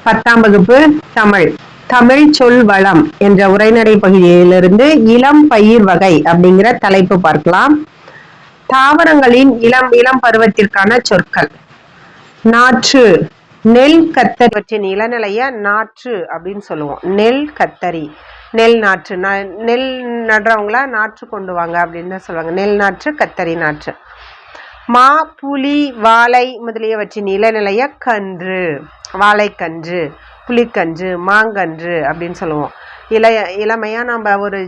10ஆம் வகுப்பு தமிழ் தமிழ் சொல் வளம் என்ற உரைநடை பகுதியிலிருந்து இளம் பயிர் வகை அப்படிங்கிற தலைப்பு பார்க்கலாம். தாவரங்களின் இளம் இளம் பருவத்திற்கான சொற்கள். நாற்று, நெல் கத்தரி பற்றிய இளநிலைய நாற்று அப்படின்னு சொல்லுவோம். நெல் கத்தரி, நெல் நாற்று, நெல் நடுறவங்களா நாற்று கொண்டு வாங்க அப்படின்னு தான் சொல்லுவாங்க. நெல் நாற்று, கத்தரி நாற்று. மா, புலி, வாழை முதலியவற்றின் இளநிலைய கன்று, வாழைக்கன்று, புலிக்கன்று, மாங்கன்று அப்படின்னு சொல்லுவோம். இளமையா நம்ம ஒரு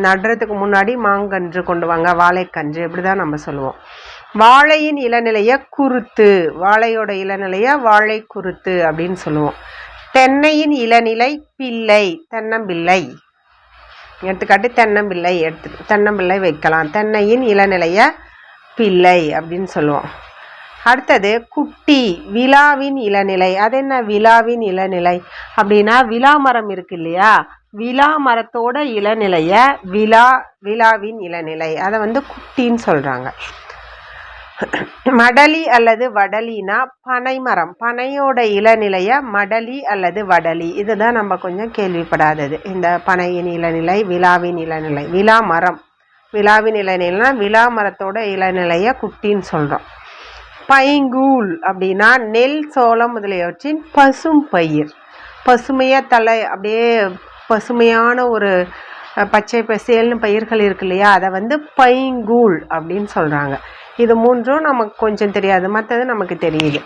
நடுறதுக்கு முன்னாடி மாங்கன்று கொண்டு வாங்க, வாழைக்கன்று இப்படிதான் நம்ம சொல்லுவோம். வாழையின் இளநிலைய குருத்து, வாழையோட இளநிலைய வாழை குருத்து அப்படின்னு சொல்லுவோம். தென்னையின் இளநிலை பிள்ளை, தென்னம்பிள்ளை. எடுத்துக்காட்டு தென்னம்பிள்ளை, தென்னம்பிள்ளை வைக்கலாம். தென்னையின் இளநிலைய பிள்ளை அப்படின்னு சொல்லுவோம். அடுத்தது குட்டி, விழாவின் இளநிலை. அது என்ன விழாவின் இளநிலை அப்படின்னா, விழா மரம் இருக்கு இல்லையா, விழா மரத்தோட இளநிலைய விழாவின் இளநிலை, அதை குட்டின்னு சொல்றாங்க. மடலி அல்லது வடலினா பனை மரம், பனையோட இளநிலைய மடலி அல்லது வடலி. இதுதான் நம்ம கொஞ்சம் கேள்விப்படாதது. இந்த பனையின் இளநிலை, விழாவின் இளநிலை. விழா மரம், விழாவின் இளநிலைனா விழா மரத்தோட இளநிலைய குட்டின்னு சொல்றோம். பைங்கூழ் அப்படின்னா நெல், சோளம் முதலியவற்றின் பசும் பயிர். பசுமையா தலை அப்படியே பசுமையான ஒரு பச்சை பசேல்னு பயிர்கள் இருக்கு இல்லையா, அதை பைங்கூழ் அப்படின்னு சொல்றாங்க. இது மூன்றும் நமக்கு கொஞ்சம் தெரியாது, மற்றது நமக்கு தெரியுது.